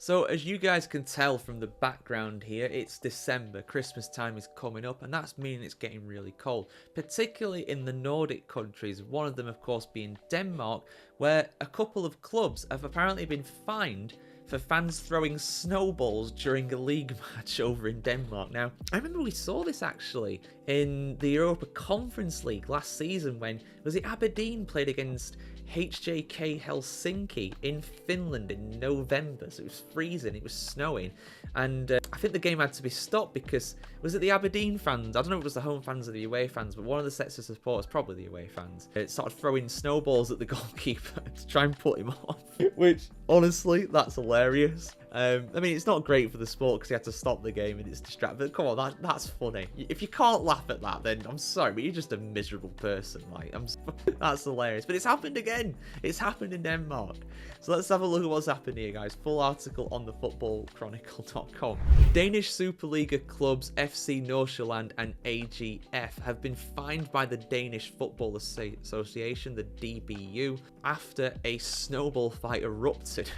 So as you guys can tell from the background here, it's December, Christmas time is coming up, and that's meaning it's getting really cold, particularly in the Nordic countries, one of them of course being Denmark, where a couple of clubs have apparently been fined for fans throwing snowballs during a league match over in Denmark. Now, I remember we saw this actually in the Europa Conference League last season when, was it Aberdeen played against HJK Helsinki in Finland in November, so it was freezing, it was snowing, and I think the game had to be stopped because, was it the Aberdeen fans? I don't know if it was the home fans or the away fans, but one of the sets of supporters, probably the away fans, started throwing snowballs at the goalkeeper to try and put him off, which, honestly, that's hilarious. I mean, it's not great for the sport because he had to stop the game and it's distracting. But come on, that's funny. If you can't laugh at that, then I'm sorry, but you're just a miserable person. Like, that's hilarious. But it's happened again. It's happened in Denmark. So let's have a look at what's happened here, guys. Full article on thefootballchronicle.com. Danish Superliga clubs FC Nordsjælland and AGF have been fined by the Danish Football Association, the DBU, after a snowball fight erupted.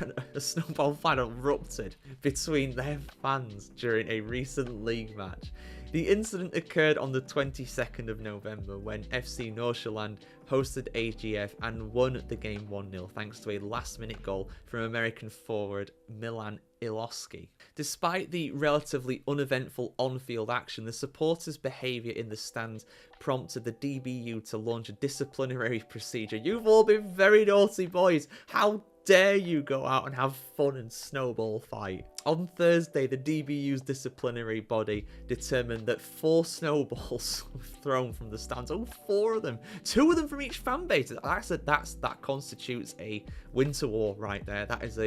Between their fans during a recent league match. The incident occurred on the 22nd of November when FC Nordsjælland hosted AGF and won the game 1-0 thanks to a last-minute goal from American forward Milan Iloski. Despite the relatively uneventful on-field action, the supporters' behaviour in the stands prompted the DBU to launch a disciplinary procedure. You've all been very naughty, boys. How dare you go out and have fun and snowball fight? On Thursday, the DBU's disciplinary body determined that 4 snowballs were thrown from the stands. Oh, 4 of them. 2 of them from each fan base. That constitutes a winter war right there. That is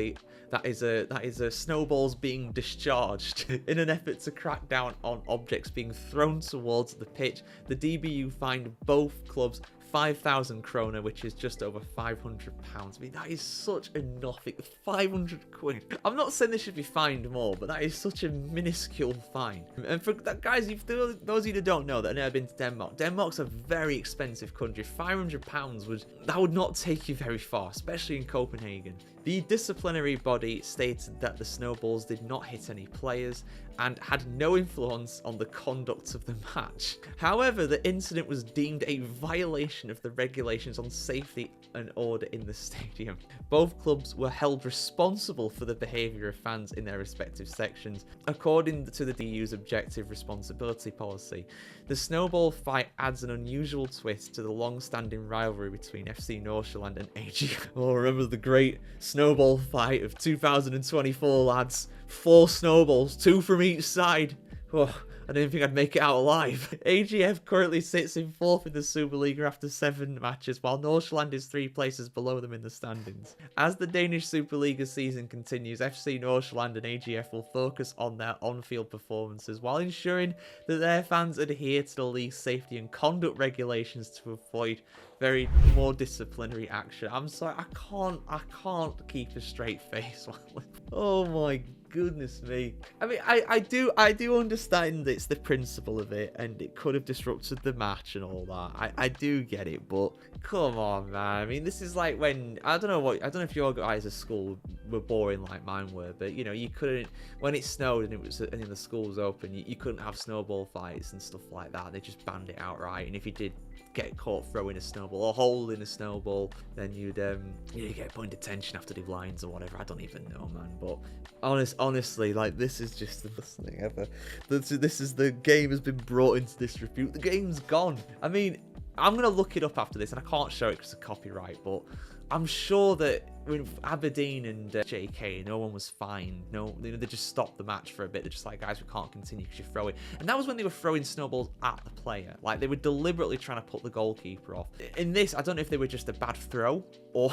a snowballs being discharged in an effort to crack down on objects being thrown towards the pitch. The DBU fined both clubs 5,000 kroner, which is just over £500. I mean, that is such a nothing. 500 quid. I'm not saying they should be fined more, but that is such a minuscule fine. And for that, guys, if those of you that don't know that have never been to Denmark, Denmark's a very expensive country. £500 would not take you very far, especially in Copenhagen. The disciplinary body stated that the snowballs did not hit any players and had no influence on the conduct of the match. However, the incident was deemed a violation of the regulations on safety and order in the stadium. Both clubs were held responsible for the behaviour of fans in their respective sections, according to the DU's objective responsibility policy. The snowball fight adds an unusual twist to the long-standing rivalry between FC Nordsjælland and AG. Oh, remember the great snowball fight of 2024, lads. 4 snowballs, 2 from each side. Oh, I didn't think I'd make it out alive. AGF currently sits in 4th in the Superliga after 7 matches, while Nordsjælland is 3 places below them in the standings. As the Danish Superliga season continues, FC Nordsjælland and AGF will focus on their on-field performances while ensuring that their fans adhere to the league's safety and conduct regulations to avoid very more disciplinary action. I'm sorry, I can't keep a straight face. Oh my goodness me. I mean, I do understand it's the principle of it, and it could have disrupted the match and all that. I do get it, but come on, man. I mean, this is like when, I don't know if your guys at school were boring like mine were, but you know, you couldn't, when it snowed and the school was open, you couldn't have snowball fights and stuff like that. They just banned it outright, and if you did get caught throwing a snowball or holding a snowball, then you'd get put in detention after the lines or whatever. I don't even know, man. But honestly, like, this is just the best thing ever. This is, the game has been brought into disrepute. The game's gone. I mean, I'm gonna look it up after this, and I can't show it because of copyright, but I'm sure that when Aberdeen and JK, no one was fined. No, they just stopped the match for a bit. They're just like, guys, we can't continue because you're throwing. And that was when they were throwing snowballs at the player. Like, they were deliberately trying to put the goalkeeper off. In this, I don't know if they were just a bad throw or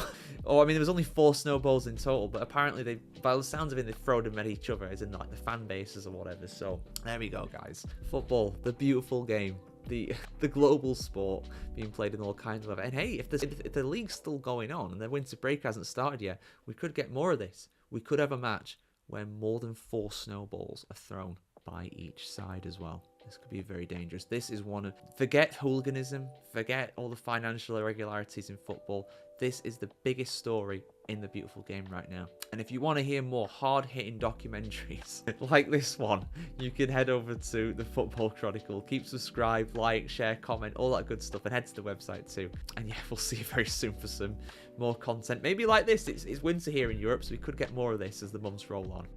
I mean, there was only 4 snowballs in total, but apparently they, by the sounds of it, they thrown them at each other, as in like the fan bases or whatever. So there we go, guys. Football, the beautiful game. The global sport being played in all kinds of, and hey, if the league's still going on and the winter break hasn't started yet, we could get more of this. We could have a match where more than 4 snowballs are thrown by each side as well. This could be very dangerous. This is one of... Forget hooliganism. Forget all the financial irregularities in football. This is the biggest story in the beautiful game right now. And if you want to hear more hard-hitting documentaries like this one, you can head over to the Football Chronicle. Keep subscribed, like, share, comment, all that good stuff, and head to the website too. And yeah, we'll see you very soon for some more content. Maybe like this. It's winter here in Europe, so we could get more of this as the months roll on.